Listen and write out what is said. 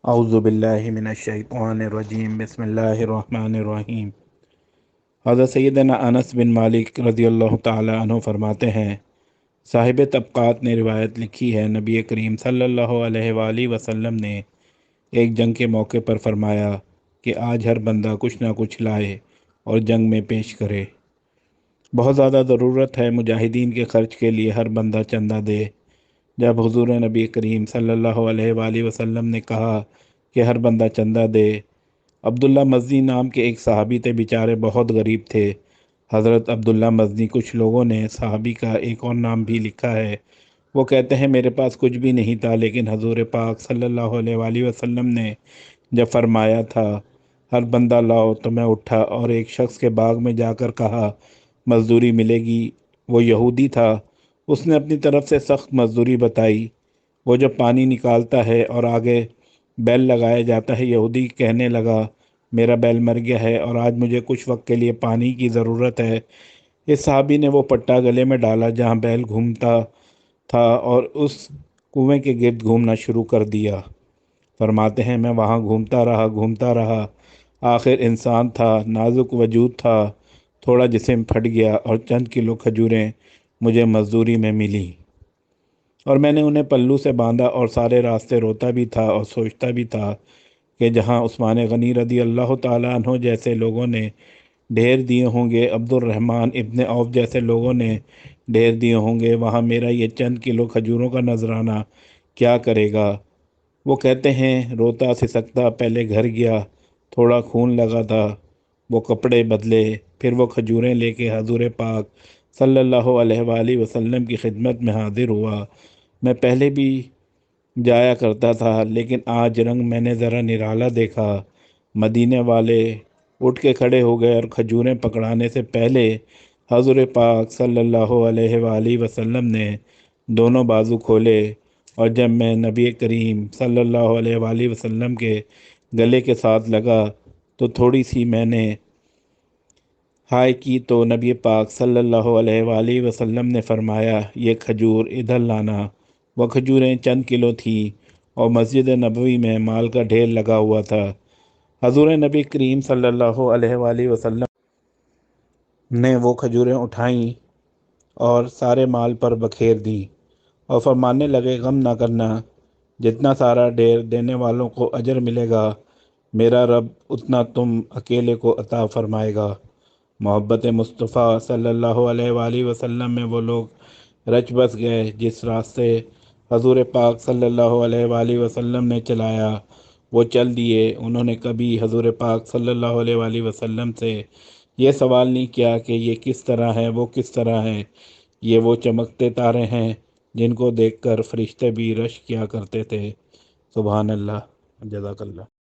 اعوذ باللہ من الشیطان الرجیم، بسم اللہ الرحمن الرحیم۔ حضرت سیدنا انس بن مالک رضی اللہ تعالی عنہ فرماتے ہیں، صاحب طبقات نے روایت لکھی ہے، نبی کریم صلی اللہ علیہ وآلہ وسلم نے ایک جنگ کے موقع پر فرمایا کہ آج ہر بندہ کچھ نہ کچھ لائے اور جنگ میں پیش کرے۔ بہت زیادہ ضرورت ہے مجاہدین کے خرچ کے لیے، ہر بندہ چندہ دے۔ جب حضور نبی کریم صلی اللہ علیہ وآلہ وسلم نے کہا کہ ہر بندہ چندہ دے، عبداللہ مزنی نام کے ایک صحابی تھے، بیچارے بہت غریب تھے۔ حضرت عبداللہ مزنی، کچھ لوگوں نے صحابی کا ایک اور نام بھی لکھا ہے، وہ کہتے ہیں میرے پاس کچھ بھی نہیں تھا، لیکن حضور پاک صلی اللہ علیہ وآلہ وسلم نے جب فرمایا تھا ہر بندہ لاؤ، تو میں اٹھا اور ایک شخص کے باغ میں جا کر کہا مزدوری ملے گی۔ وہ یہودی تھا، اس نے اپنی طرف سے سخت مزدوری بتائی۔ وہ جب پانی نکالتا ہے اور آگے بیل لگایا جاتا ہے، یہودی کہنے لگا میرا بیل مر گیا ہے اور آج مجھے کچھ وقت کے لیے پانی کی ضرورت ہے۔ اس صحابی نے وہ پٹا گلے میں ڈالا جہاں بیل گھومتا تھا اور اس کنویں کے گرد گھومنا شروع کر دیا۔ فرماتے ہیں میں وہاں گھومتا رہا، آخر انسان تھا، نازک وجود تھا، تھوڑا جسم پھٹ گیا اور چند کلو کھجوریں مجھے مزدوری میں ملی، اور میں نے انہیں پلو سے باندھا اور سارے راستے روتا بھی تھا اور سوچتا بھی تھا کہ جہاں عثمان غنی رضی اللہ تعالیٰ عنہ جیسے لوگوں نے ڈھیر دیے ہوں گے، عبد الرحمن ابن عوف جیسے لوگوں نے ڈھیر دیے ہوں گے، وہاں میرا یہ چند کلو کھجوروں کا نذرانہ کیا کرے گا۔ وہ کہتے ہیں روتا سسکتا پہلے گھر گیا، تھوڑا خون لگا تھا، وہ کپڑے بدلے، پھر وہ کھجوریں لے کے حضور پاک صلی اللہ علیہ وآلہ وسلم کی خدمت میں حاضر ہوا۔ میں پہلے بھی جایا کرتا تھا، لیکن آج رنگ میں نے ذرا نرالا دیکھا۔ مدینے والے اٹھ کے کھڑے ہو گئے اور کھجوریں پکڑانے سے پہلے حضور پاک صلی اللہ علیہ وآلہ وسلم نے دونوں بازو کھولے، اور جب میں نبی کریم صلی اللہ علیہ وآلہ وسلم کے گلے کے ساتھ لگا تو تھوڑی سی میں نے ہائے کی تو نبی پاک صلی اللہ علیہ وآلہ وسلم نے فرمایا یہ کھجور ادھر لانا۔ وہ کھجوریں چند کلو تھیں اور مسجد نبوی میں مال کا ڈھیر لگا ہوا تھا۔ حضور نبی کریم صلی اللہ علیہ وآلہ وسلم نے وہ کھجوریں اٹھائیں اور سارے مال پر بکھیر دیں اور فرمانے لگے غم نہ کرنا، جتنا سارا ڈھیر دینے والوں کو اجر ملے گا، میرا رب اتنا تم اکیلے کو عطا فرمائے گا۔ محبت مصطفیٰ صلی اللہ علیہ وآلہ وسلم میں وہ لوگ رچ بس گئے، جس راستے حضور پاک صلی اللہ علیہ وآلہ وسلم نے چلایا وہ چل دیے۔ انہوں نے کبھی حضور پاک صلی اللہ علیہ وآلہ وسلم سے یہ سوال نہیں کیا کہ یہ کس طرح ہے، وہ کس طرح ہے۔ یہ وہ چمکتے تارے ہیں جن کو دیکھ کر فرشتے بھی رشک کیا کرتے تھے۔ سبحان اللہ، جزاک اللہ۔